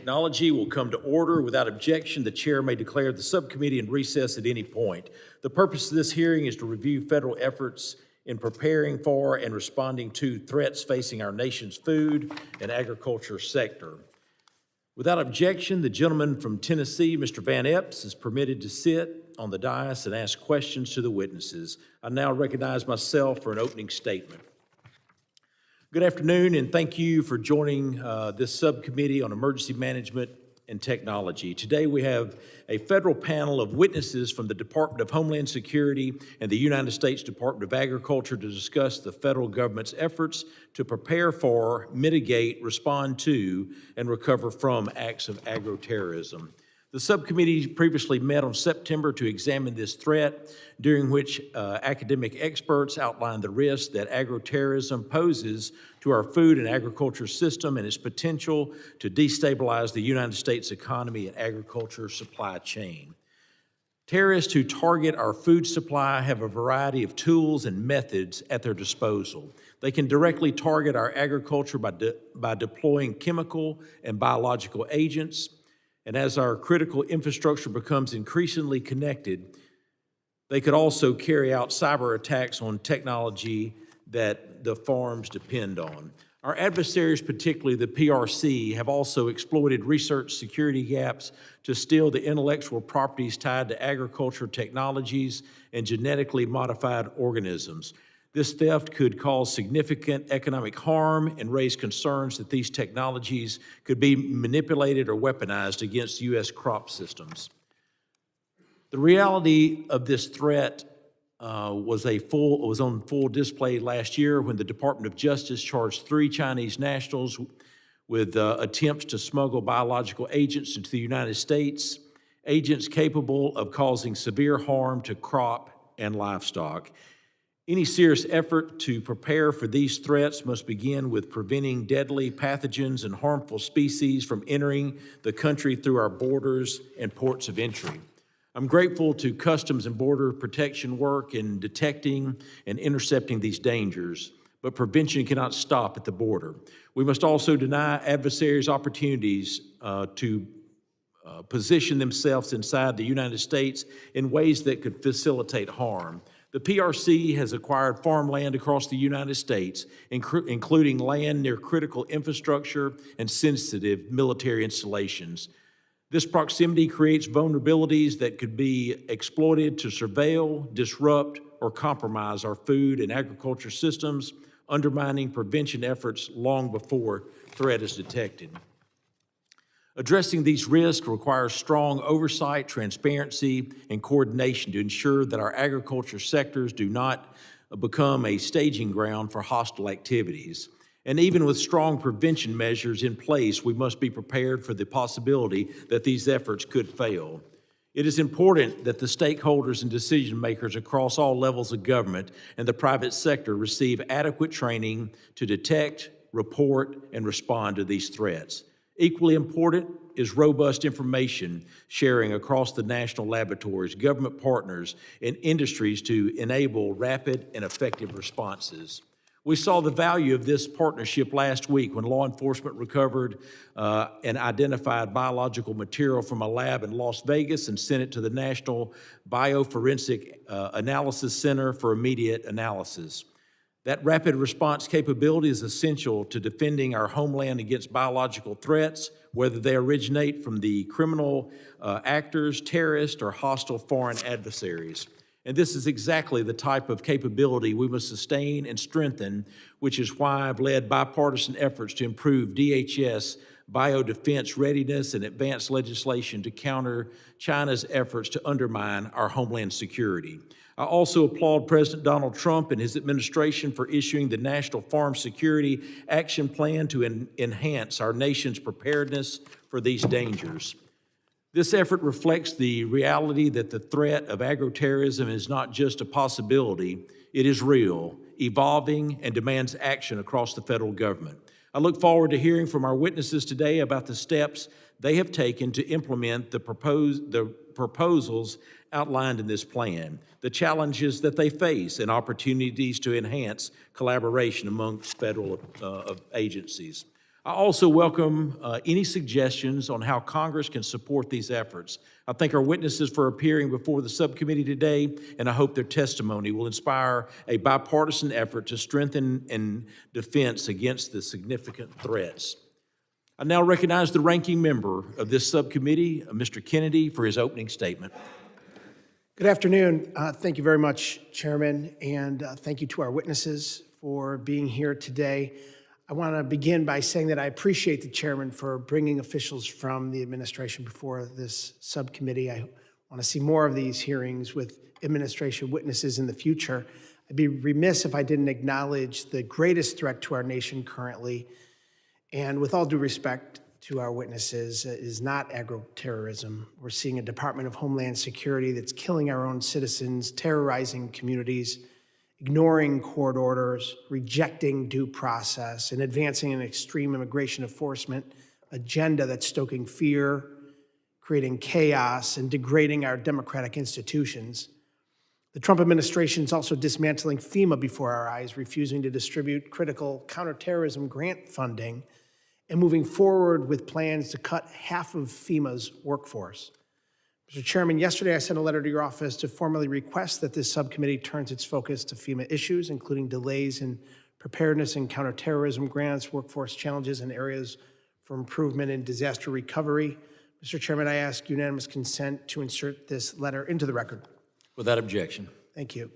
Technology will come to order. Without objection, the chair may declare the subcommittee in recess at any point. The purpose of this hearing is to review federal efforts in preparing for and responding to threats facing our nation's food and agriculture sector. Without objection, the gentleman from Tennessee, Mr. Van Epps, is permitted to sit on the dais and ask questions to the witnesses. I now recognize myself for an opening statement. Good afternoon, and thank you for joining this subcommittee on emergency management and technology. Today we have a federal panel of witnesses from the Department of Homeland Security and the United States Department of Agriculture to discuss the federal government's efforts to prepare for, mitigate, respond to, and recover from acts of agroterrorism. The subcommittee previously met on September to examine this threat, during which academic experts outlined the risk that agroterrorism poses to our food and agriculture system and its potential to destabilize the United States economy and agriculture supply chain. Terrorists who target our food supply have a variety of tools and methods at their disposal. They can directly target our agriculture by deploying chemical and biological agents. And as our critical infrastructure becomes increasingly connected, they could also carry out cyber attacks on technology that the farms depend on. Our adversaries, particularly the PRC, have also exploited research security gaps to steal the intellectual properties tied to agriculture technologies and genetically modified organisms. This theft could cause significant economic harm and raise concerns that these technologies could be manipulated or weaponized against U.S. crop systems. The reality of this threat was on full display last year when the Department of Justice charged 3 Chinese nationals with attempts to smuggle biological agents into the United States, agents capable of causing severe harm to crop and livestock. Any serious effort to prepare for these threats must begin with preventing deadly pathogens and harmful species from entering the country through our borders and ports of entry. I'm grateful to Customs and Border Protection work in detecting and intercepting these dangers, but prevention cannot stop at the border. We must also deny adversaries opportunities to position themselves inside the United States in ways that could facilitate harm. The PRC has acquired farmland across the United States, including land near critical infrastructure and sensitive military installations. This proximity creates vulnerabilities that could be exploited to surveil, disrupt, or compromise our food and agriculture systems, undermining prevention efforts long before threat is detected. Addressing these risks requires strong oversight, transparency, and coordination to ensure that our agriculture sectors do not become a staging ground for hostile activities. And even with strong prevention measures in place, we must be prepared for the possibility that these efforts could fail. It is important that the stakeholders and decision makers across all levels of government and the private sector receive adequate training to detect, report, and respond to these threats. Equally important is robust information sharing across the national laboratories, government partners, and industries to enable rapid and effective responses. We saw the value of this partnership last week when law enforcement recovered and identified biological material from a lab in Las Vegas and sent it to the National Bioforensic Analysis Center for immediate analysis. That rapid response capability is essential to defending our homeland against biological threats, whether they originate from the criminal actors, terrorists, or hostile foreign adversaries. And this is exactly the type of capability we must sustain and strengthen, which is why I've led bipartisan efforts to improve DHS biodefense readiness and advance legislation to counter China's efforts to undermine our homeland security. I also applaud President Donald Trump and his administration for issuing the National Farm Security Action Plan to enhance our nation's preparedness for these dangers. This effort reflects the reality that the threat of agroterrorism is not just a possibility, it is real, evolving, and demands action across the federal government. I look forward to hearing from our witnesses today about the steps they have taken to implement the proposals outlined in this plan, the challenges that they face, and opportunities to enhance collaboration amongst federal agencies. I also welcome any suggestions on how Congress can support these efforts. I thank our witnesses for appearing before the subcommittee today, and I hope their testimony will inspire a bipartisan effort to strengthen and defense against the significant threats. I now recognize the ranking member of this subcommittee, Mr. Kennedy, for his opening statement. Good afternoon. Thank you very much, Chairman, and thank you to our witnesses for being here today. I want to begin by saying that I appreciate the Chairman for bringing officials from the administration before this subcommittee. I want to see more of these hearings with administration witnesses in the future. I'd be remiss if I didn't acknowledge the greatest threat to our nation currently, and with all due respect to our witnesses, is not agroterrorism. We're seeing a Department of Homeland Security that's killing our own citizens, terrorizing communities, ignoring court orders, rejecting due process, and advancing an extreme immigration enforcement agenda that's stoking fear, creating chaos, and degrading our democratic institutions. The Trump administration is also dismantling FEMA before our eyes, refusing to distribute critical counterterrorism grant funding, and moving forward with plans to cut half of FEMA's workforce. Mr. Chairman, yesterday I sent a letter to your office to formally request that this subcommittee turns its focus to FEMA issues, including delays in preparedness and counterterrorism grants, workforce challenges, and areas for improvement in disaster recovery. Mr. Chairman, I ask unanimous consent to insert this letter into the record. Without objection. Thank you.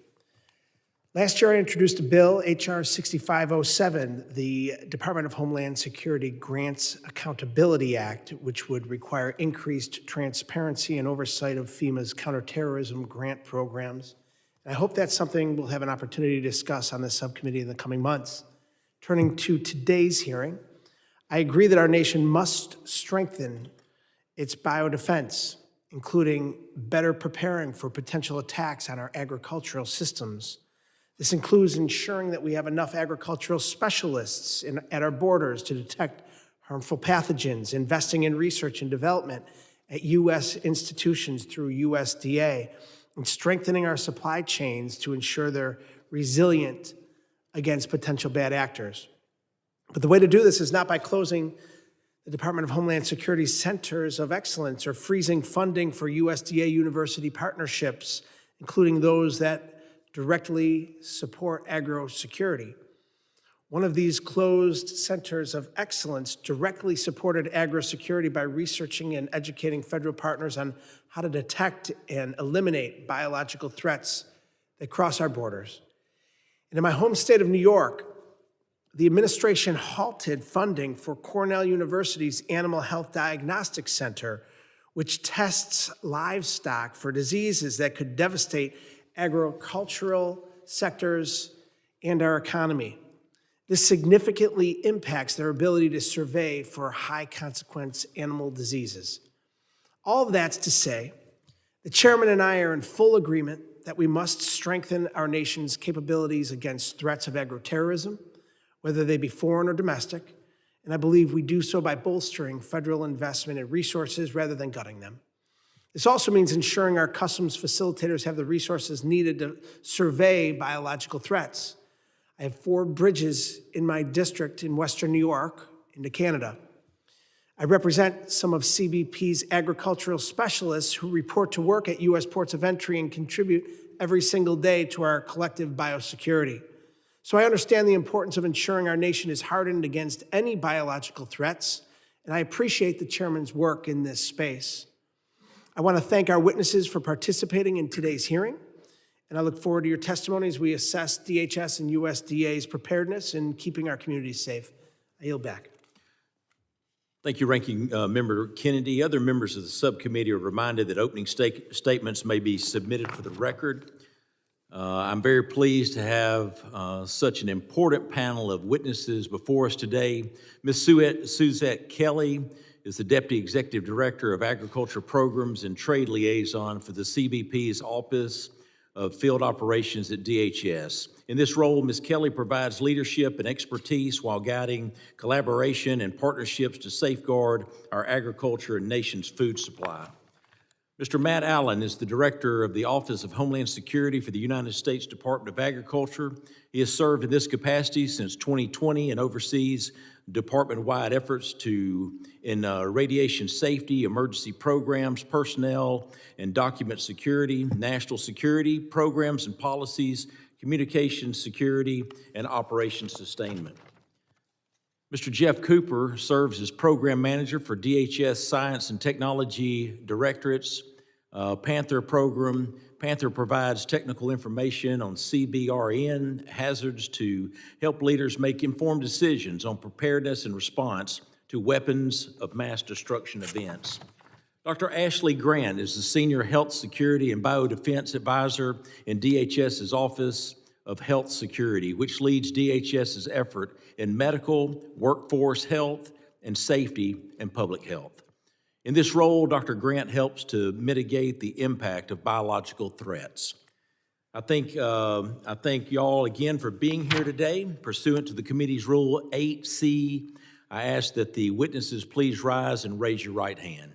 Last year, I introduced a bill, H.R. 6507, the Department of Homeland Security Grants Accountability Act, which would require increased transparency and oversight of FEMA's counterterrorism grant programs. And I hope that's something we'll have an opportunity to discuss on this subcommittee in the coming months. Turning to today's hearing, I agree that our nation must strengthen its biodefense, including better preparing for potential attacks on our agricultural systems. This includes ensuring that we have enough agricultural specialists at our borders to detect harmful pathogens, investing in research and development at U.S. institutions through USDA, and strengthening our supply chains to ensure they're resilient against potential bad actors. But the way to do this is not by closing the Department of Homeland Security's centers of excellence or freezing funding for USDA university partnerships, including those that directly support agro-security. One of these closed centers of excellence directly supported agro-security by researching and educating federal partners on how to detect and eliminate biological threats that cross our borders. And in my home state of New York, the administration halted funding for Cornell University's Animal Health Diagnostics Center, which tests livestock for diseases that could devastate agricultural sectors and our economy. This significantly impacts their ability to survey for high-consequence animal diseases. All of that's to say, the chairman and I are in full agreement that we must strengthen our nation's capabilities against threats of agroterrorism, whether they be foreign or domestic, and I believe we do so by bolstering federal investment in resources rather than gutting them. This also means ensuring our customs facilitators have the resources needed to survey biological threats. I have 4 bridges in my district in Western New York into Canada. I represent some of CBP's agricultural specialists who report to work at U.S. ports of entry and contribute every single day to our collective biosecurity. So I understand the importance of ensuring our nation is hardened against any biological threats, and I appreciate the chairman's work in this space. I want to thank our witnesses for participating in today's hearing, and I look forward to your testimony as we assess DHS and USDA's preparedness in keeping our communities safe. I yield back. Thank you, Ranking Member Kennedy. Other members of the subcommittee are reminded that opening statements may be submitted for the record. I'm very pleased to have such an important panel of witnesses before us today. Ms. Suzette Kelly is the Deputy Executive Director of Agriculture Programs and Trade Liaison for the CBP's Office of Field Operations at DHS. In this role, Ms. Kelly provides leadership and expertise while guiding collaboration and partnerships to safeguard our agriculture and nation's food supply. Mr. Matt Allen is the Director of the Office of Homeland Security for the United States Department of Agriculture. He has served in this capacity since 2020 and oversees department-wide efforts in radiation safety, emergency programs, personnel, and document security, national security, programs and policies, communications security, and operations sustainment. Mr. Jeff Cooper serves as Program Manager for DHS Science and Technology Directorate's Panther program. Panther provides technical information on CBRN hazards to help leaders make informed decisions on preparedness and response to weapons of mass destruction events. Dr. Ashley Grant is the Senior Health Security and Biodefense Advisor in DHS's Office of Health Security, which leads DHS's effort in medical, workforce health, and safety and public health. In this role, Dr. Grant helps to mitigate the impact of biological threats. I thank y'all again for being here today. Pursuant to the committee's Rule 8C, I ask that the witnesses please rise and raise your right hand.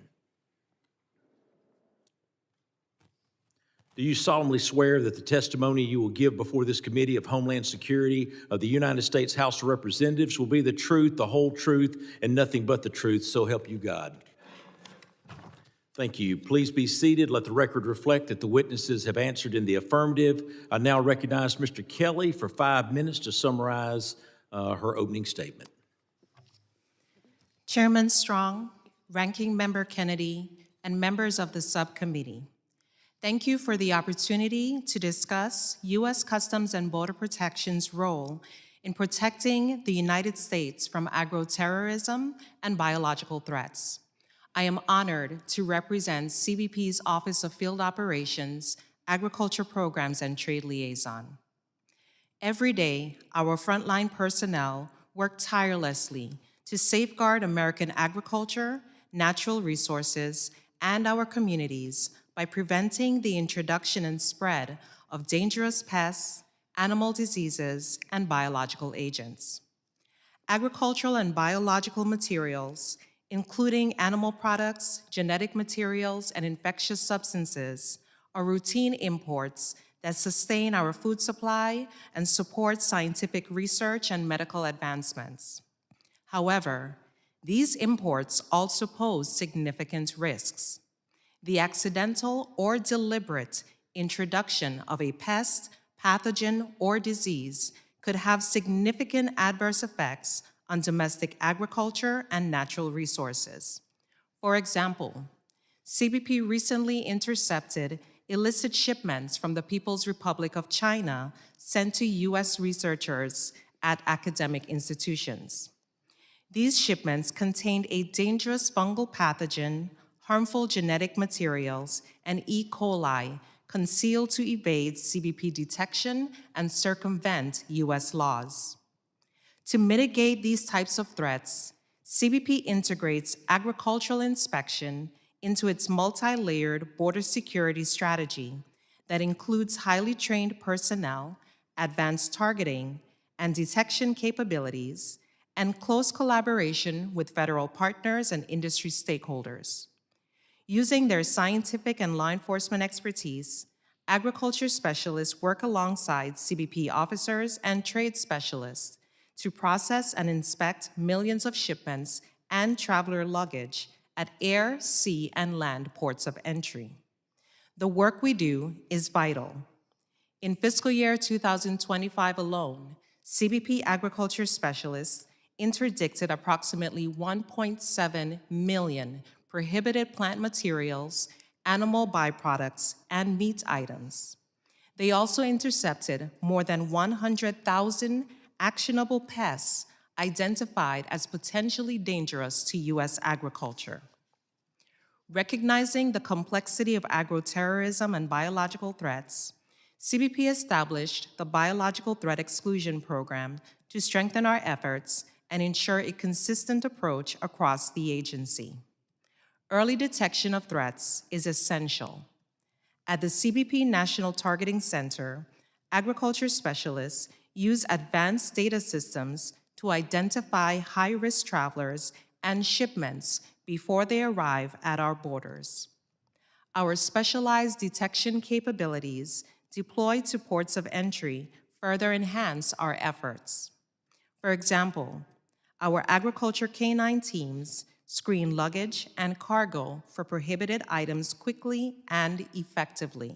Do you solemnly swear that the testimony you will give before this Committee of Homeland Security of the United States House of Representatives will be the truth, the whole truth, and nothing but the truth, so help you God? Thank you. Please be seated. Let the record reflect that the witnesses have answered in the affirmative. I now recognize Mr. Kelly for 5 minutes to summarize her opening statement. Chairman Strong, Ranking Member Kennedy, and members of the subcommittee, thank you for the opportunity to discuss U.S. Customs and Border Protection's role in protecting the United States from agroterrorism and biological threats. I am honored to represent CBP's Office of Field Operations, Agriculture Programs, and Trade Liaison. Every day, our frontline personnel work tirelessly to safeguard American agriculture, natural resources, and our communities by preventing the introduction and spread of dangerous pests, animal diseases, and biological agents. Agricultural and biological materials, including animal products, genetic materials, and infectious substances, are routine imports that sustain our food supply and support scientific research and medical advancements. However, these imports also pose significant risks. The accidental or deliberate introduction of a pest, pathogen, or disease could have significant adverse effects on domestic agriculture and natural resources. For example, CBP recently intercepted illicit shipments from the People's Republic of China sent to U.S. researchers at academic institutions. These shipments contained a dangerous fungal pathogen, harmful genetic materials, and E. coli concealed to evade CBP detection and circumvent U.S. laws. To mitigate these types of threats, CBP integrates agricultural inspection into its multi-layered border security strategy that includes highly trained personnel, advanced targeting and detection capabilities, and close collaboration with federal partners and industry stakeholders. Using their scientific and law enforcement expertise, agriculture specialists work alongside CBP officers and trade specialists to process and inspect millions of shipments and traveler luggage at air, sea, and land ports of entry. The work we do is vital. In fiscal year 2025 alone, CBP agriculture specialists interdicted approximately 1.7 million prohibited plant materials, animal byproducts, and meat items. They also intercepted more than 100,000 actionable pests identified as potentially dangerous to U.S. agriculture. Recognizing the complexity of agroterrorism and biological threats, CBP established the Biological Threat Exclusion Program to strengthen our efforts and ensure a consistent approach across the agency. Early detection of threats is essential. At the CBP National Targeting Center, agriculture specialists use advanced data systems to identify high-risk travelers and shipments before they arrive at our borders. Our specialized detection capabilities deployed to ports of entry further enhance our efforts. For example, our agriculture canine teams screen luggage and cargo for prohibited items quickly and effectively.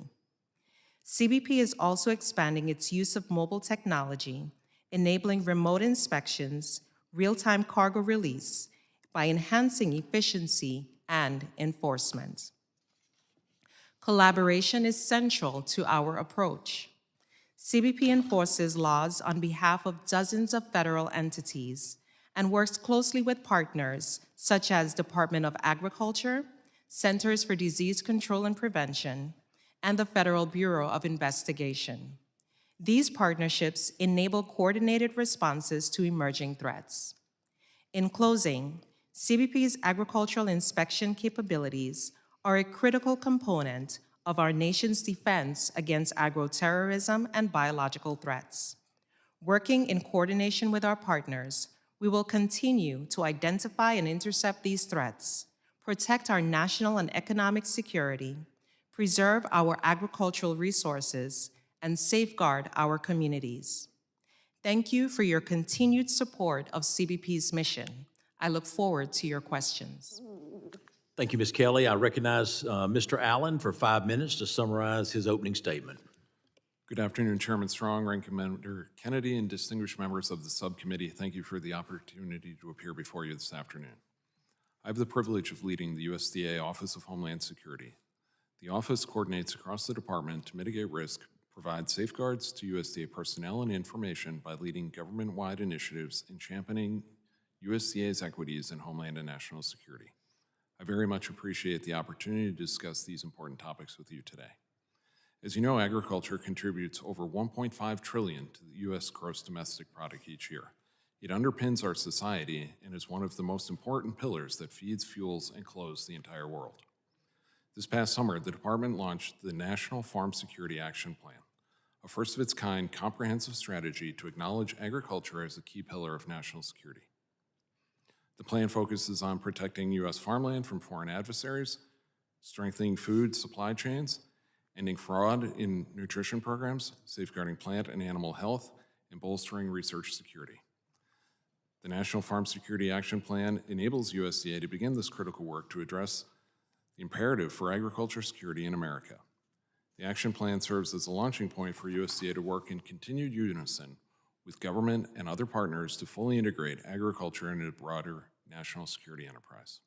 CBP is also expanding its use of mobile technology, enabling remote inspections, real-time cargo release, by enhancing efficiency and enforcement. Collaboration is central to our approach. CBP enforces laws on behalf of dozens of federal entities and works closely with partners such as Department of Agriculture, Centers for Disease Control and Prevention, and the Federal Bureau of Investigation. These partnerships enable coordinated responses to emerging threats. In closing, CBP's agricultural inspection capabilities are a critical component of our nation's defense against agroterrorism and biological threats. Working in coordination with our partners, we will continue to identify and intercept these threats, protect our national and economic security, preserve our agricultural resources, and safeguard our communities. Thank you for your continued support of CBP's mission. I look forward to your questions. Thank you, Ms. Kelly. I recognize Mr. Allen for 5 minutes to summarize his opening statement. Good afternoon, Chairman Strong, Ranking Member Kennedy, and distinguished members of the subcommittee. Thank you for the opportunity to appear before you this afternoon. I have the privilege of leading the USDA Office of Homeland Security. The office coordinates across the department to mitigate risk, provide safeguards to USDA personnel and information by leading government-wide initiatives and championing USDA's equities in homeland and national security. I very much appreciate the opportunity to discuss these important topics with you today. As you know, agriculture contributes over $1.5 trillion to the U.S. gross domestic product each year. It underpins our society and is one of the most important pillars that feeds, fuels, and clothes the entire world. This past summer, the department launched the National Farm Security Action Plan, a first-of-its-kind comprehensive strategy to acknowledge agriculture as a key pillar of national security. The plan focuses on protecting U.S. farmland from foreign adversaries, strengthening food supply chains, ending fraud in nutrition programs, safeguarding plant and animal health, and bolstering research security. The National Farm Security Action Plan enables USDA to begin this critical work to address the imperative for agriculture security in America. The action plan serves as a launching point for USDA to work in continued unison with government and other partners to fully integrate agriculture into a broader national security enterprise.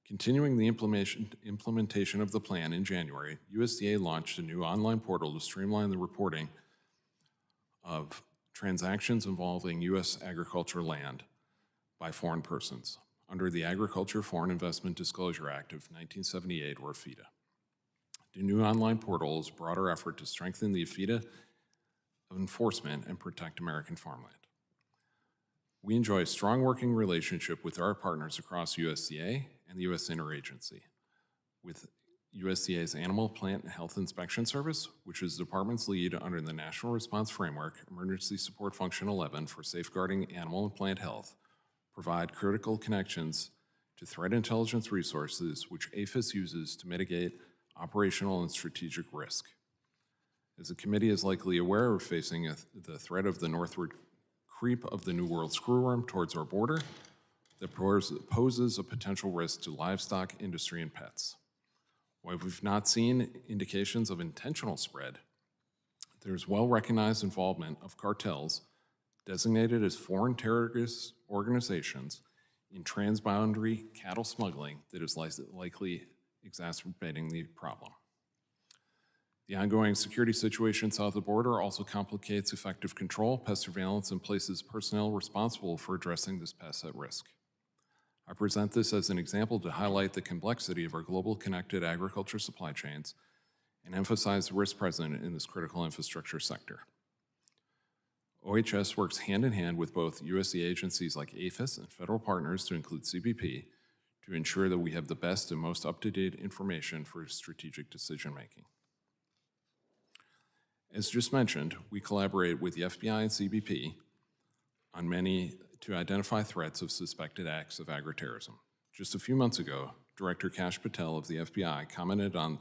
Continuing the implementation of the plan in January, USDA launched a new online portal to streamline the reporting of transactions involving U.S. agriculture land by foreign persons under the Agriculture Foreign Investment Disclosure Act of 1978, or FIDA. The new online portal is a broader effort to strengthen the FIDA enforcement and protect American farmland. We enjoy a strong working relationship with our partners across USDA and the U.S. Interagency, with USDA's Animal, Plant, and Health Inspection Service, which is the department's lead under the National Response Framework, Emergency Support Function 11 for safeguarding animal and plant health, provide critical connections to threat intelligence resources which APHIS uses to mitigate operational and strategic risk. As the committee is likely aware, we're facing the threat of the northward creep of the New World screwworm towards our border that poses a potential risk to livestock industry and pets. While we've not seen indications of intentional spread, there's well-recognized involvement of cartels designated as foreign terrorist organizations in transboundary cattle smuggling that is likely exacerbating the problem. The ongoing security situation south of the border also complicates effective control, pest surveillance, and places personnel responsible for addressing this pest at risk. I present this as an example to highlight the complexity of our global connected agriculture supply chains and emphasize the risk present in this critical infrastructure sector. OHS works hand in hand with both USDA agencies like APHIS and federal partners, to include CBP, to ensure that we have the best and most up-to-date information for strategic decision-making. As just mentioned, we collaborate with the FBI and CBP to identify threats of suspected acts of agroterrorism. Just a few months ago, Director Kash Patel of the FBI commented on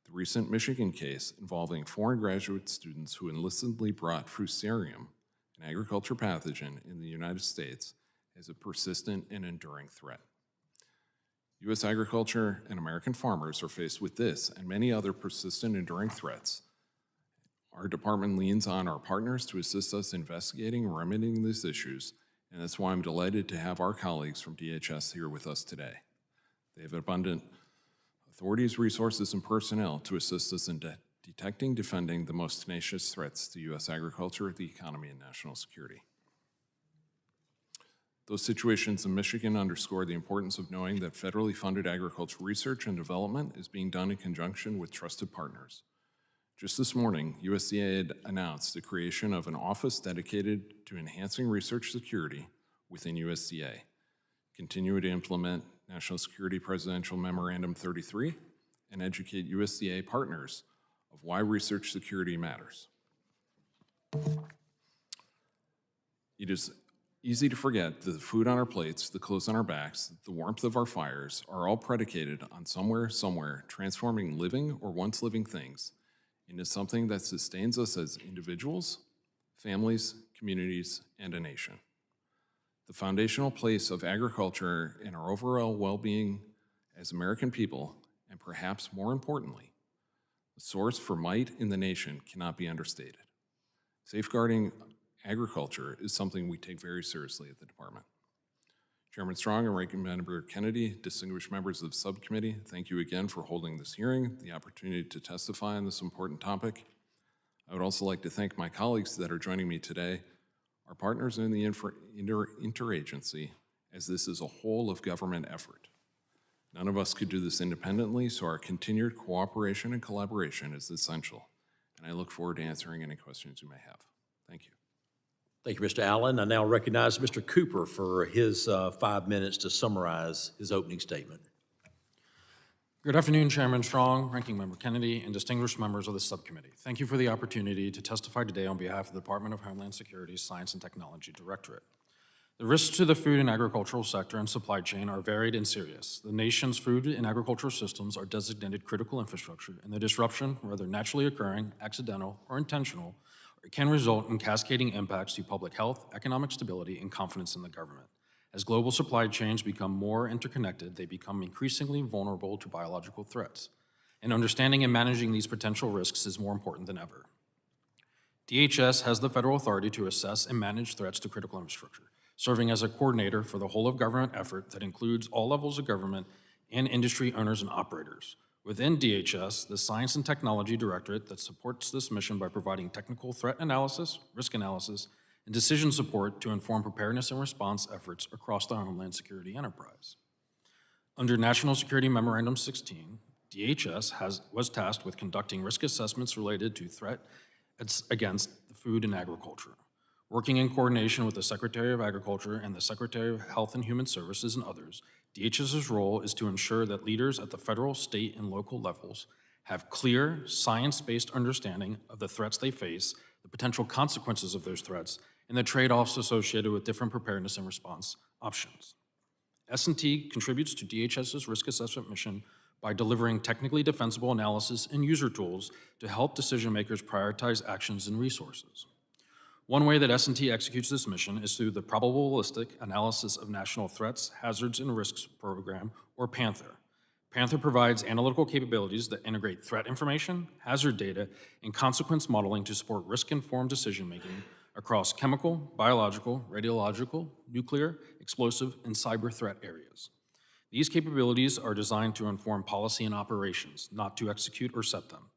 the recent Michigan case involving foreign graduate students who illicitly brought Fusarium, an agriculture pathogen, in the United States as a persistent and enduring threat. U.S. agriculture and American farmers are faced with this and many other persistent, enduring threats. Our department leans on our partners to assist us investigating and remedying these issues, and that's why I'm delighted to have our colleagues from DHS here with us today. They have abundant authorities, resources, and personnel to assist us in detecting, defending the most tenacious threats to U.S. agriculture, the economy, and national security. Those situations in Michigan underscore the importance of knowing that federally funded agricultural research and development is being done in conjunction with trusted partners. Just this morning, USDA had announced the creation of an office dedicated to enhancing research security within USDA, continue to implement National Security Presidential Memorandum 33, and educate USDA partners of why research security matters. It is easy to forget that the food on our plates, the clothes on our backs, the warmth of our fires are all predicated on somewhere, transforming living or once living things into something that sustains us as individuals, families, communities, and a nation. The foundational place of agriculture in our overall well-being as American people, and perhaps more importantly, the source for might in the nation, cannot be understated. Safeguarding agriculture is something we take very seriously at the department. Chairman Strong and Ranking Member Kennedy, distinguished members of the subcommittee, thank you again for holding this hearing, the opportunity to testify on this important topic. I would also like to thank my colleagues that are joining me today, our partners in the interagency, as this is a whole of government effort. None of us could do this independently, so our continued cooperation and collaboration is essential, and I look forward to answering any questions you may have. Thank you. Thank you, Mr. Allen. I now recognize Mr. Cooper for his 5 minutes to summarize his opening statement. Good afternoon, Chairman Strong, Ranking Member Kennedy, and distinguished members of the subcommittee. Thank you for the opportunity to testify today on behalf of the Department of Homeland Security's Science and Technology Directorate. The risks to the food and agricultural sector and supply chain are varied and serious. The nation's food and agricultural systems are designated critical infrastructure, and the disruption, whether naturally occurring, accidental, or intentional, can result in cascading impacts to public health, economic stability, and confidence in the government. As global supply chains become more interconnected, they become increasingly vulnerable to biological threats. And understanding and managing these potential risks is more important than ever. DHS has the federal authority to assess and manage threats to critical infrastructure, serving as a coordinator for the whole of government effort that includes all levels of government and industry owners and operators. Within DHS, the Science and Technology Directorate that supports this mission by providing technical threat analysis, risk analysis, and decision support to inform preparedness and response efforts across the Homeland Security enterprise. Under National Security Memorandum 16, DHS was tasked with conducting risk assessments related to threat against the food and agriculture. Working in coordination with the Secretary of Agriculture and the Secretary of Health and Human Services and others, DHS's role is to ensure that leaders at the federal, state, and local levels have clear, science-based understanding of the threats they face, the potential consequences of those threats, and the trade-offs associated with different preparedness and response options. S&T contributes to DHS's risk assessment mission by delivering technically defensible analysis and user tools to help decision-makers prioritize actions and resources. One way that S&T executes this mission is through the Probabilistic Analysis of National Threats, Hazards, and Risks Program, or PANTHER. PANTHER provides analytical capabilities that integrate threat information, hazard data, and consequence modeling to support risk-informed decision-making across chemical, biological, radiological, nuclear, explosive, and cyber threat areas. These capabilities are designed to inform policy and operations, not to execute or set them.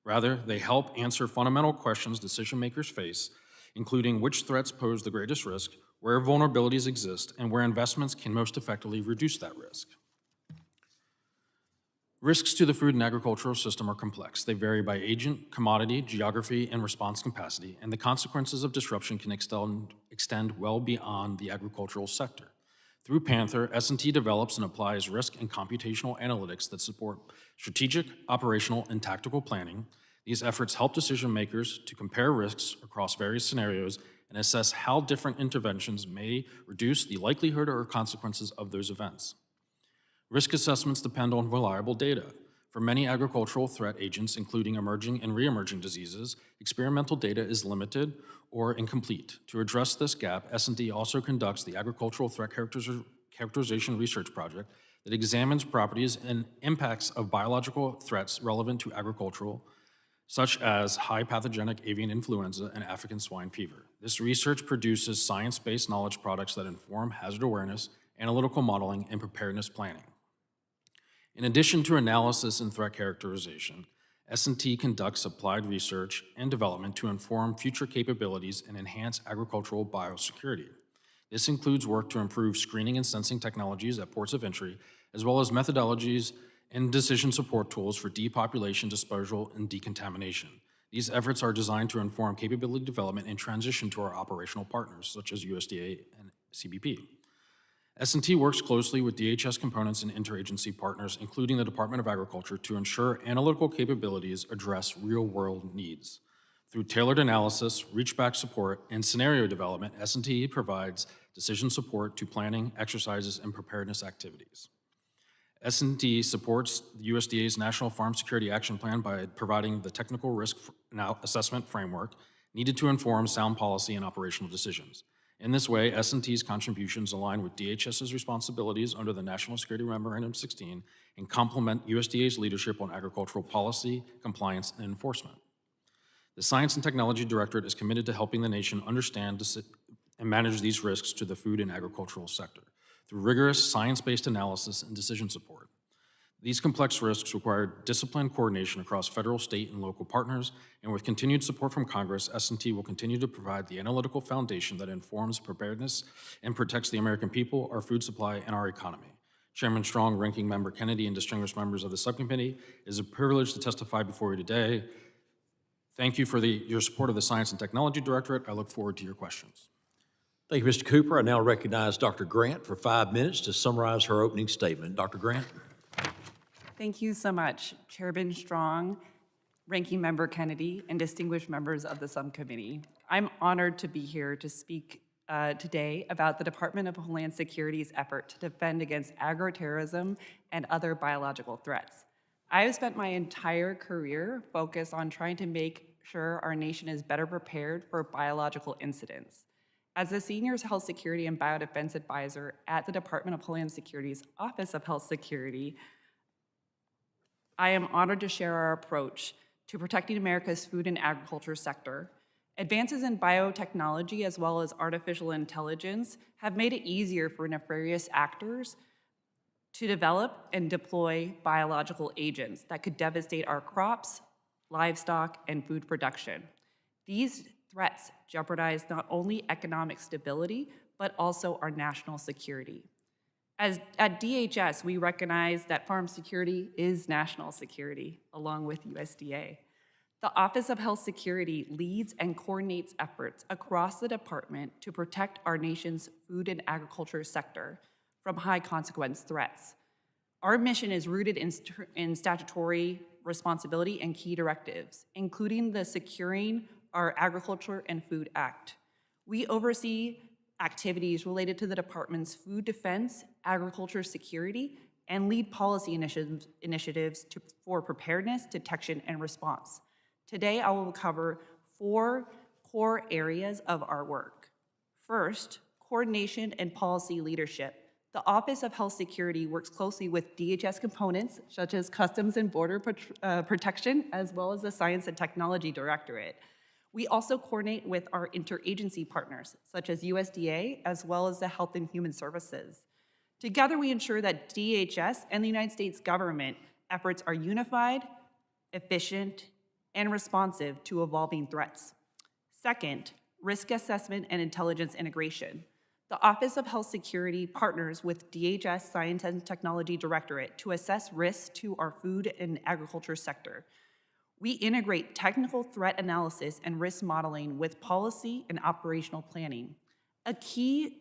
Rather, they help answer fundamental questions decision-makers face, including which threats pose the greatest risk, where vulnerabilities exist, and where investments can most effectively reduce that risk. Risks to the food and agricultural system are complex. They vary by agent, commodity, geography, and response capacity, and the consequences of disruption can extend well beyond the agricultural sector. Through PANTHER, S&T develops and applies risk and computational analytics that support strategic, operational, and tactical planning. These efforts help decision makers to compare risks across various scenarios and assess how different interventions may reduce the likelihood or consequences of those events. Risk assessments depend on reliable data. For many agricultural threat agents, including emerging and re-emerging diseases, experimental data is limited or incomplete. To address this gap, S&D also conducts the Agricultural Threat Characterization Research Project that examines properties and impacts of biological threats relevant to agricultural, such as high pathogenic avian influenza and African swine fever. This research produces science-based knowledge products that inform hazard awareness, analytical modeling, and preparedness planning. In addition to analysis and threat characterization, S&T conducts applied research and development to inform future capabilities and enhance agricultural biosecurity. This includes work to improve screening and sensing technologies at ports of entry, as well as methodologies and decision support tools for depopulation, disposal, and decontamination. These efforts are designed to inform capability development and transition to our operational partners, such as USDA and CBP. S&T works closely with DHS components and interagency partners, including the Department of Agriculture, to ensure analytical capabilities address real-world needs. Through tailored analysis, reach-back support, and scenario development, S&T provides decision support to planning, exercises, and preparedness activities. S&T supports the USDA's National Farm Security Action Plan by providing the technical risk assessment framework needed to inform sound policy and operational decisions. In this way, S&T's contributions align with DHS's responsibilities under the National Security Memorandum 16 and complement USDA's leadership on agricultural policy, compliance, and enforcement. The Science and Technology Directorate is committed to helping the nation understand and manage these risks to the food and agricultural sector through rigorous science-based analysis and decision support. These complex risks require disciplined coordination across federal, state, and local partners, and with continued support from Congress, S&T will continue to provide the analytical foundation that informs preparedness and protects the American people, our food supply, and our economy. Chairman Strong, Ranking Member Kennedy, and distinguished members of the subcommittee, it is a privilege to testify before you today. Thank you for your support of the Science and Technology Directorate. I look forward to your questions. Thank you, Mr. Cooper. I now recognize Dr. Grant for 5 minutes to summarize her opening statement. Dr. Grant. Thank you so much, Chairman Strong, Ranking Member Kennedy, and distinguished members of the subcommittee. I'm honored to be here to speak today about the Department of Homeland Security's effort to defend against agroterrorism and other biological threats. I have spent my entire career focused on trying to make sure our nation is better prepared for biological incidents. As the Senior Health Security and Biodefense Advisor at the Department of Homeland Security's Office of Health Security, I am honored to share our approach to protecting America's food and agriculture sector. Advances in biotechnology as well as artificial intelligence have made it easier for nefarious actors to develop and deploy biological agents that could devastate our crops, livestock, and food production. These threats jeopardize not only economic stability, but also our national security. At DHS, we recognize that farm security is national security, along with USDA. The Office of Health Security leads and coordinates efforts across the department to protect our nation's food and agriculture sector from high-consequence threats. Our mission is rooted in statutory responsibility and key directives, including the Securing Our Agriculture and Food Act. We oversee activities related to the department's food defense, agriculture security, and lead policy initiatives for preparedness, detection, and response. Today, I will cover 4 core areas of our work. First, coordination and policy leadership. The Office of Health Security works closely with DHS components, such as Customs and Border Protection, as well as the Science and Technology Directorate. We also coordinate with our interagency partners, such as USDA, as well as the Health and Human Services. Together, we ensure that DHS and the United States government efforts are unified, efficient, and responsive to evolving threats. Second, risk assessment and intelligence integration. The Office of Health Security partners with DHS Science and Technology Directorate to assess risks to our food and agriculture sector. We integrate technical threat analysis and risk modeling with policy and operational planning. A key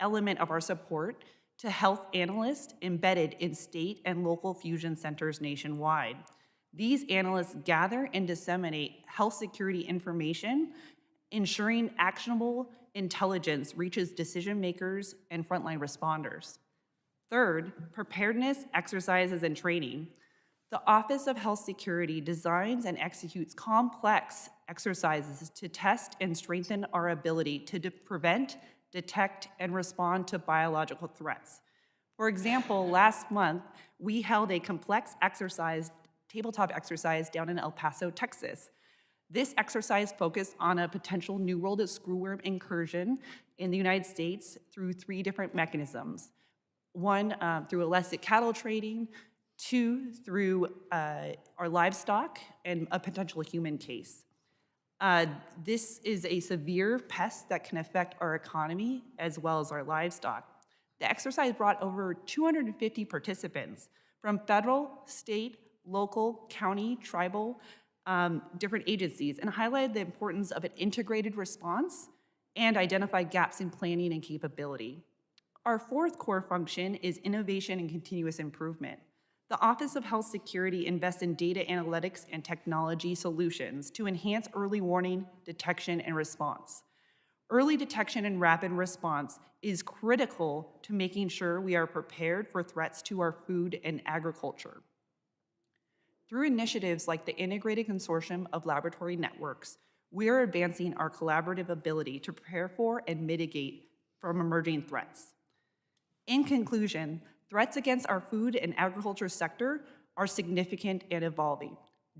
element of our support to health analysts embedded in state and local fusion centers nationwide. These analysts gather and disseminate health security information, ensuring actionable intelligence reaches decision makers and frontline responders. Third, preparedness, exercises, and training. The Office of Health Security designs and executes complex exercises to test and strengthen our ability to prevent, detect, and respond to biological threats. For example, last month, we held a complex exercise, tabletop exercise down in El Paso, Texas. This exercise focused on a potential New World screwworm incursion in the United States through 3 different mechanisms. One, through illicit cattle trading, 2, through our livestock, and a potential human case. This is a severe pest that can affect our economy as well as our livestock. The exercise brought over 250 participants from federal, state, local, county, tribal, different agencies, and highlighted the importance of an integrated response and identified gaps in planning and capability. Our 4th core function is innovation and continuous improvement. The Office of Health Security invests in data analytics and technology solutions to enhance early warning, detection, and response. Early detection and rapid response is critical to making sure we are prepared for threats to our food and agriculture. Through initiatives like the Integrated Consortium of Laboratory Networks, we are advancing our collaborative ability to prepare for and mitigate from emerging threats. In conclusion, threats against our food and agriculture sector are significant and evolving.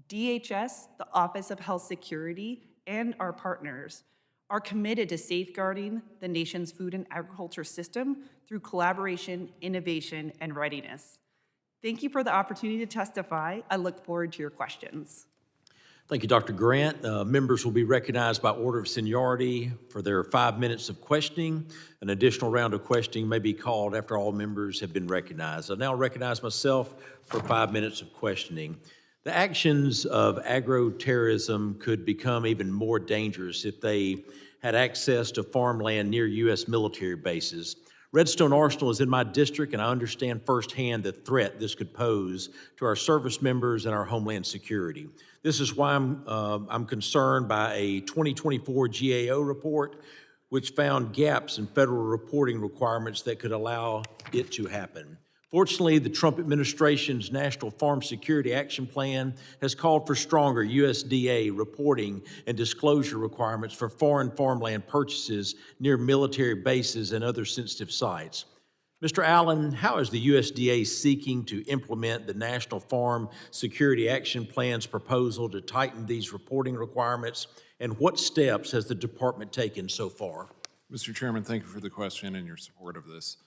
DHS, the Office of Health Security, and our partners are committed to safeguarding the nation's food and agriculture system through collaboration, innovation, and readiness. Thank you for the opportunity to testify. I look forward to your questions. Thank you, Dr. Grant. Members will be recognized by order of seniority for their 5 minutes of questioning. An additional round of questioning may be called after all members have been recognized. I now recognize myself for 5 minutes of questioning. The actions of agroterrorism could become even more dangerous if they had access to farmland near U.S. military bases. Redstone Arsenal is in my district, and I understand firsthand the threat this could pose to our service members and our homeland security. This is why I'm concerned by a 2024 GAO report, which found gaps in federal reporting requirements that could allow it to happen. Fortunately, the Trump administration's National Farm Security Action Plan has called for stronger USDA reporting and disclosure requirements for foreign farmland purchases near military bases and other sensitive sites. Mr. Allen, how is the USDA seeking to implement the National Farm Security Action Plan's proposal to tighten these reporting requirements, and what steps has the department taken so far? Mr. Chairman, thank you for the question and your support of this.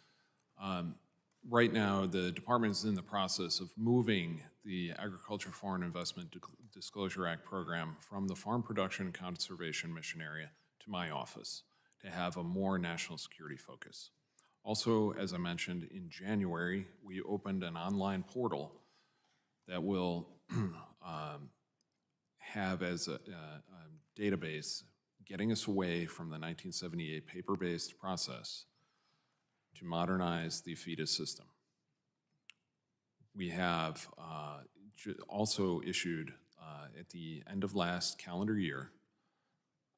Right now, the department is in the process of moving the Agriculture Foreign Investment Disclosure Act program from the Farm Production and Conservation Mission Area to my office to have a more national security focus. Also, as I mentioned, in January, we opened an online portal that will have as a database getting us away from the 1978 paper-based process to modernize the FEDA system. We have also issued at the end of last calendar year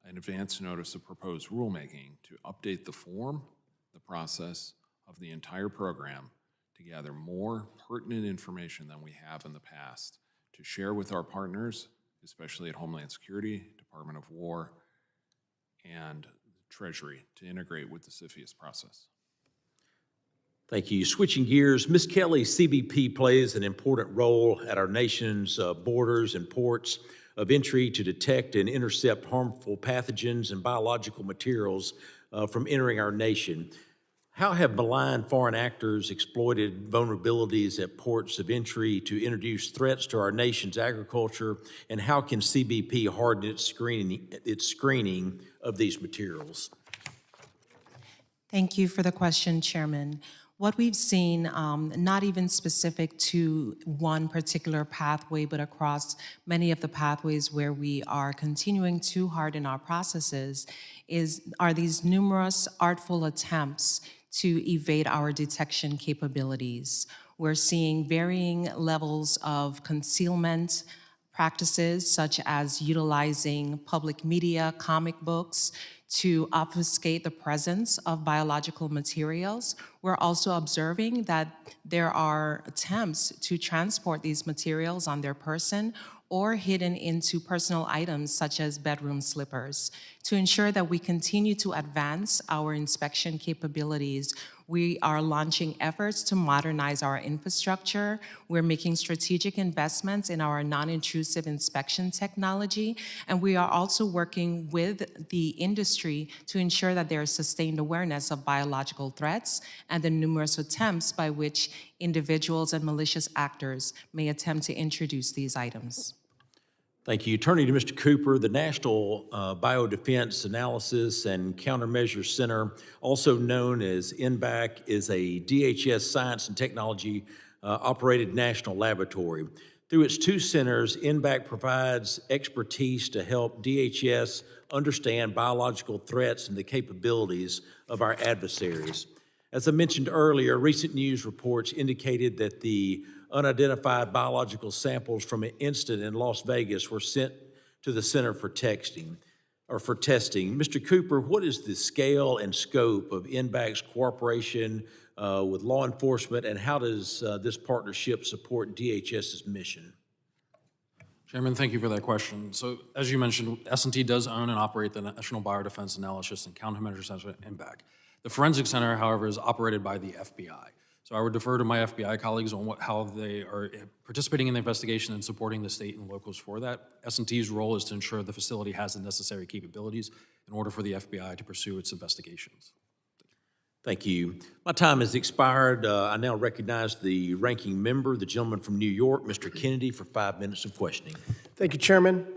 an advance notice of proposed rulemaking to update the form, the process of the entire program to gather more pertinent information than we have in the past to share with our partners, especially at Homeland Security, Department of War, and Treasury to integrate with the CFIUS process. Thank you. Switching gears, Ms. Kelly, CBP plays an important role at our nation's borders and ports of entry to detect and intercept harmful pathogens and biological materials from entering our nation. How have malign foreign actors exploited vulnerabilities at ports of entry to introduce threats to our nation's agriculture, and how can CBP harden its screening of these materials? Thank you for the question, Chairman. What we've seen, not even specific to one particular pathway, but across many of the pathways where we are continuing to harden our processes, are these numerous artful attempts to evade our detection capabilities. We're seeing varying levels of concealment practices, such as utilizing public media, comic books, to obfuscate the presence of biological materials. We're also observing that there are attempts to transport these materials on their person or hidden into personal items such as bedroom slippers. To ensure that we continue to advance our inspection capabilities, we are launching efforts to modernize our infrastructure. We're making strategic investments in our non-intrusive inspection technology, and we are also working with the industry to ensure that there is sustained awareness of biological threats and the numerous attempts by which individuals and malicious actors may attempt to introduce these items. Thank you. Turning to Mr. Cooper, the National Biodefense Analysis and Countermeasures Center, also known as NBAC, is a DHS science and technology operated national laboratory. Through its two centers, NBAC provides expertise to help DHS understand biological threats and the capabilities of our adversaries. As I mentioned earlier, recent news reports indicated that the unidentified biological samples from an incident in Las Vegas were sent to the Center for Testing. Mr. Cooper, what is the scale and scope of NBAC's cooperation with law enforcement, and how does this partnership support DHS's mission? Chairman, thank you for that question. So as you mentioned, S&T does own and operate the National Biodefense Analysis and Countermeasures Center, NBAC. The Forensic Center, however, is operated by the FBI. So I would defer to my FBI colleagues on how they are participating in the investigation and supporting the state and locals for that. S&T's role is to ensure the facility has the necessary capabilities in order for the FBI to pursue its investigations. Thank you. My time has expired. I now recognize the ranking member, the gentleman from New York, Mr. Kennedy, for 5 minutes of questioning. Thank you, Chairman.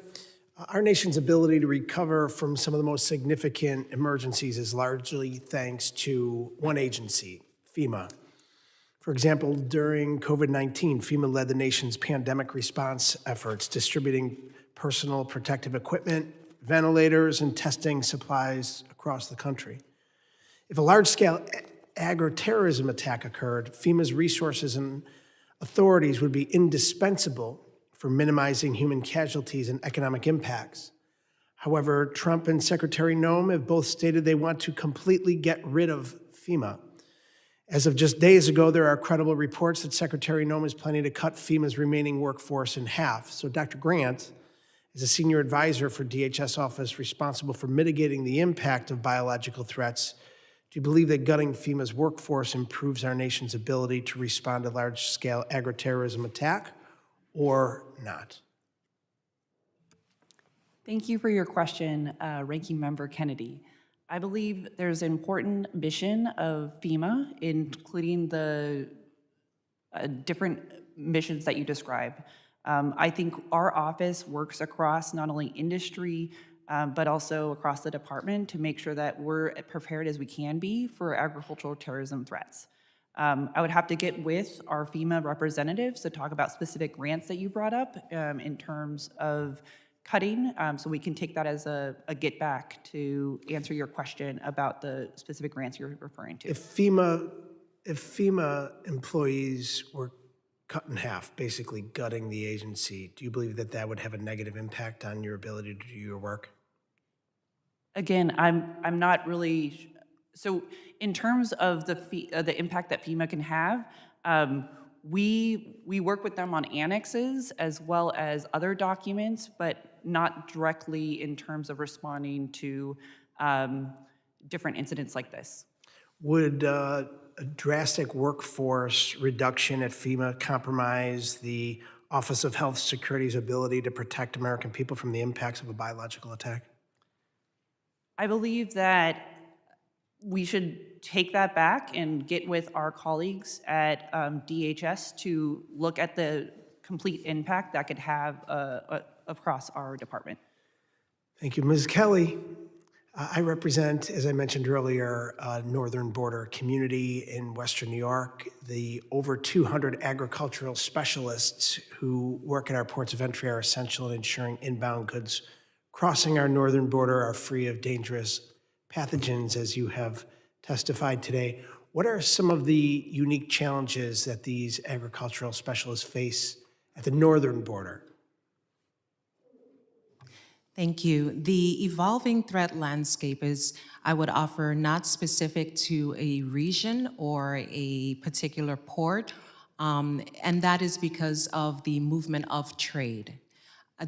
Our nation's ability to recover from some of the most significant emergencies is largely thanks to one agency, FEMA. For example, during COVID-19, FEMA led the nation's pandemic response efforts, distributing personal protective equipment, ventilators, and testing supplies across the country. If a large-scale agroterrorism attack occurred, FEMA's resources and authorities would be indispensable for minimizing human casualties and economic impacts. However, Trump and Secretary Noem have both stated they want to completely get rid of FEMA. As of just days ago, there are credible reports that Secretary Noem is planning to cut FEMA's remaining workforce in half. So Dr. Grant, as a senior advisor for DHS office responsible for mitigating the impact of biological threats, do you believe that gutting FEMA's workforce improves our nation's ability to respond to large-scale agroterrorism attack, or not? Thank you for your question, Ranking Member Kennedy. I believe there's an important mission of FEMA, including the different missions that you describe. I think our office works across not only industry, but also across the department to make sure that we're prepared as we can be for agricultural terrorism threats. I would have to get with our FEMA representatives to talk about specific grants that you brought up in terms of cutting, so we can take that as a get back to answer your question about the specific grants you're referring to. If FEMA employees were cut in half, basically gutting the agency, do you believe that that would have a negative impact on your ability to do your work? Again, I'm not really, so in terms of the impact that FEMA can have, we work with them on annexes as well as other documents, but not directly in terms of responding to different incidents like this. Would a drastic workforce reduction at FEMA compromise the Office of Health Security's ability to protect American people from the impacts of a biological attack? I believe that we should take that back and get with our colleagues at DHS to look at the complete impact that could have across our department. Thank you. Ms. Kelly, I represent, as I mentioned earlier, a northern border community in Western New York. The over 200 agricultural specialists who work at our ports of entry are essential in ensuring inbound goods crossing our northern border are free of dangerous pathogens, as you have testified today. What are some of the unique challenges that these agricultural specialists face at the northern border? Thank you. The evolving threat landscape is, I would offer, not specific to a region or a particular port, and that is because of the movement of trade.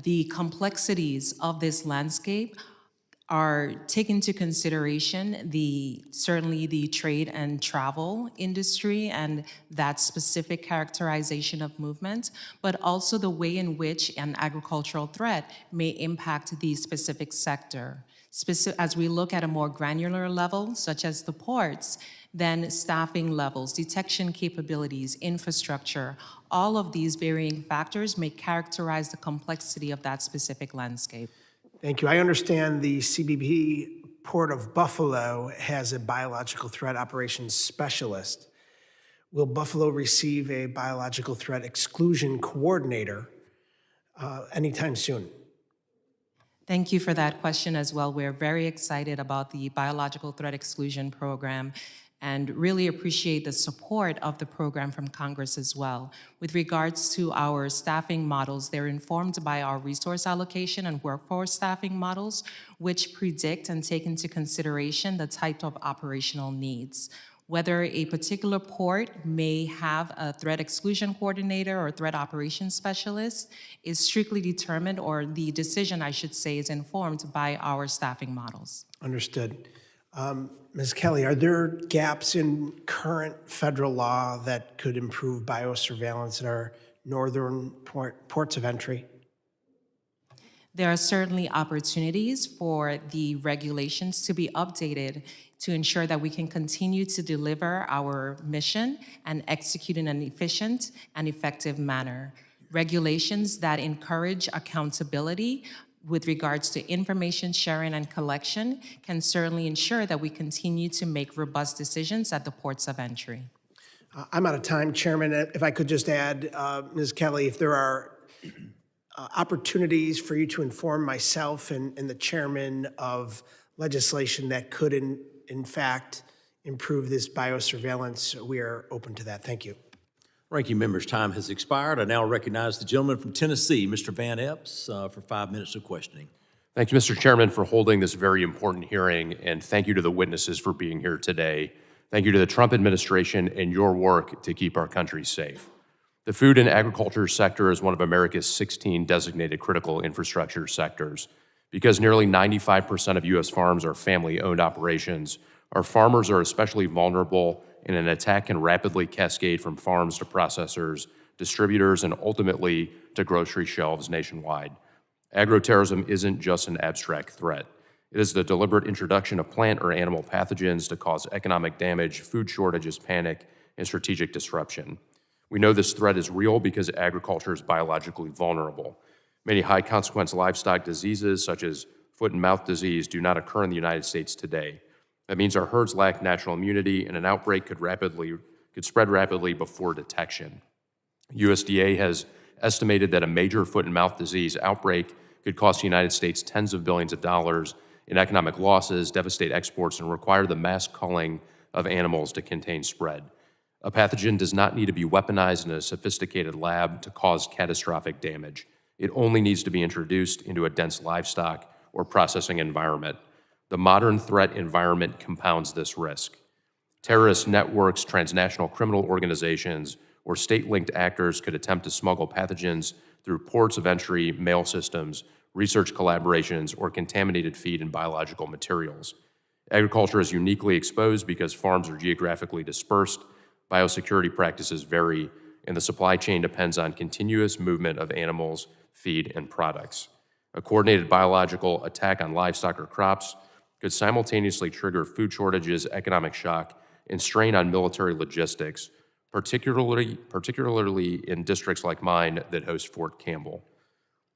The complexities of this landscape are taken into consideration certainly the trade and travel industry and that specific characterization of movement, but also the way in which an agricultural threat may impact the specific sector. As we look at a more granular level, such as the ports, then staffing levels, detection capabilities, infrastructure, all of these varying factors may characterize the complexity of that specific landscape. Thank you. I understand the CBP Port of Buffalo has a biological threat operations specialist. Will Buffalo receive a biological threat exclusion coordinator anytime soon? Thank you for that question as well. We're very excited about the biological threat exclusion program and really appreciate the support of the program from Congress as well. With regards to our staffing models, they're informed by our resource allocation and workforce staffing models, which predict and take into consideration the type of operational needs. Whether a particular port may have a threat exclusion coordinator or threat operations specialist is strictly determined, or the decision, I should say, is informed by our staffing models. Understood. Ms. Kelly, are there gaps in current federal law that could improve biosurveillance at our northern ports of entry? There are certainly opportunities for the regulations to be updated to ensure that we can continue to deliver our mission and execute in an efficient and effective manner. Regulations that encourage accountability with regards to information sharing and collection can certainly ensure that we continue to make robust decisions at the ports of entry. I'm out of time, Chairman. If I could just add, Ms. Kelly, if there are opportunities for you to inform myself and the chairman of legislation that could, in fact, improve this biosurveillance, we are open to that. Thank you. Ranking member's time has expired. I now recognize the gentleman from Tennessee, Mr. Van Epps, for 5 minutes of questioning. Thank you, Mr. Chairman, for holding this very important hearing, and thank you to the witnesses for being here today. Thank you to the Trump administration and your work to keep our country safe. The food and agriculture sector is one of America's 16 designated critical infrastructure sectors. Because nearly 95% of U.S. farms are family-owned operations, our farmers are especially vulnerable, and an attack can rapidly cascade from farms to processors, distributors, and ultimately to grocery shelves nationwide. Agroterrorism isn't just an abstract threat. It is the deliberate introduction of plant or animal pathogens to cause economic damage, food shortages, panic, and strategic disruption. We know this threat is real because agriculture is biologically vulnerable. Many high-consequence livestock diseases, such as foot and mouth disease, do not occur in the United States today. That means our herds lack natural immunity, and an outbreak could spread rapidly before detection. USDA has estimated that a major foot and mouth disease outbreak could cost the United States tens of billions of dollars in economic losses, devastate exports, and require the mass culling of animals to contain spread. A pathogen does not need to be weaponized in a sophisticated lab to cause catastrophic damage. It only needs to be introduced into a dense livestock or processing environment. The modern threat environment compounds this risk. Terrorist networks, transnational criminal organizations, or state-linked actors could attempt to smuggle pathogens through ports of entry, mail systems, research collaborations, or contaminated feed and biological materials. Agriculture is uniquely exposed because farms are geographically dispersed, biosecurity practices vary, and the supply chain depends on continuous movement of animals, feed, and products. A coordinated biological attack on livestock or crops could simultaneously trigger food shortages, economic shock, and strain on military logistics, particularly in districts like mine that host Fort Campbell.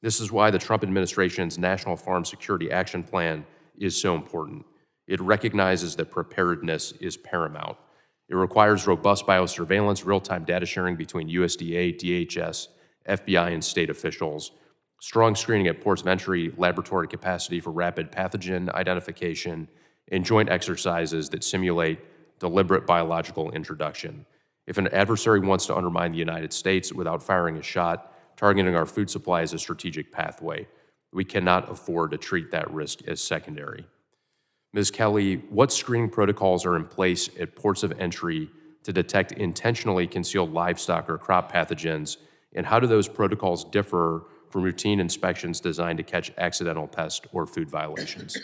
This is why the Trump administration's National Farm Security Action Plan is so important. It recognizes that preparedness is paramount. It requires robust biosurveillance, real-time data sharing between USDA, DHS, FBI, and state officials, strong screening at ports of entry, laboratory capacity for rapid pathogen identification, and joint exercises that simulate deliberate biological introduction. If an adversary wants to undermine the United States without firing a shot, targeting our food supply is a strategic pathway. We cannot afford to treat that risk as secondary. Ms. Kelly, what screening protocols are in place at ports of entry to detect intentionally concealed livestock or crop pathogens, and how do those protocols differ from routine inspections designed to catch accidental pest or food violations?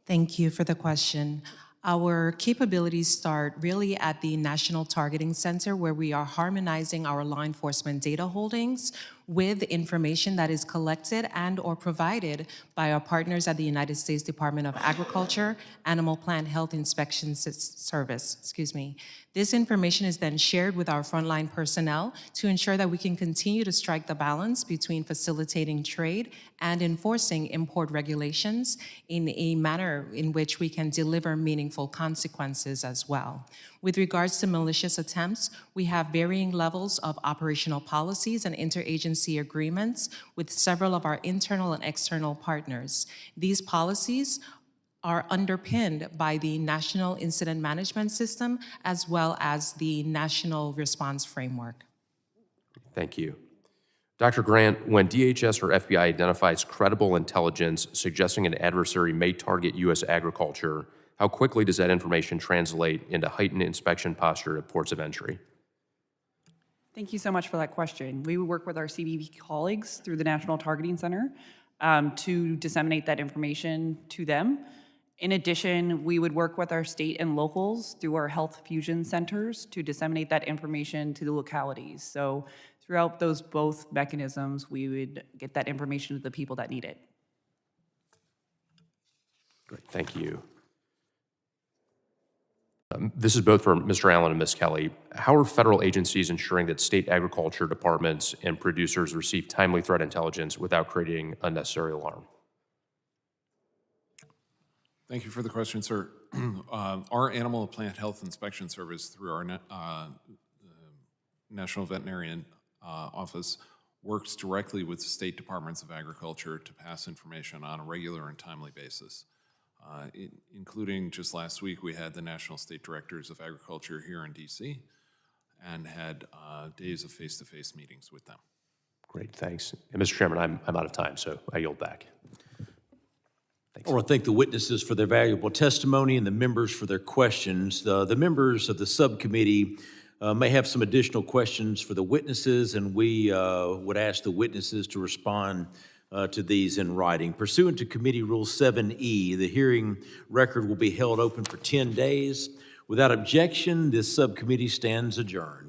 Thank you for the question. Our capabilities start really at the National Targeting Center, where we are harmonizing our law enforcement data holdings with information that is collected and or provided by our partners at the United States Department of Agriculture Animal Plant Health Inspection Service. This information is then shared with our frontline personnel to ensure that we can continue to strike the balance between facilitating trade and enforcing import regulations in a manner in which we can deliver meaningful consequences as well. With regards to malicious attempts, we have varying levels of operational policies and interagency agreements with several of our internal and external partners. These policies are underpinned by the National Incident Management System as well as the National Response Framework. Thank you. Dr. Grant, when DHS or FBI identifies credible intelligence suggesting an adversary may target U.S. agriculture, how quickly does that information translate into heightened inspection posture at ports of entry? Thank you so much for that question. We work with our CBP colleagues through the National Targeting Center to disseminate that information to them. In addition, we would work with our state and locals through our health fusion centers to disseminate that information to the localities. So throughout those both mechanisms, we would get that information to the people that need it. Great, thank you. This is both for Mr. Allen and Ms. Kelly. How are federal agencies ensuring that state agriculture departments and producers receive timely threat intelligence without creating unnecessary alarm? Thank you for the question, sir. Our Animal and Plant Health Inspection Service, through our National Veterinarian Office, works directly with state departments of agriculture to pass information on a regular and timely basis. Including just last week, we had the National State Directors of Agriculture here in DC and had days of face-to-face meetings with them. Great, thanks. And Mr. Chairman, I'm out of time, so I yield back. I want to thank the witnesses for their valuable testimony and the members for their questions. The members of the subcommittee may have some additional questions for the witnesses, and we would ask the witnesses to respond to these in writing. Pursuant to Committee Rule 7E, the hearing record will be held open for 10 days. Without objection, this subcommittee stands adjourned.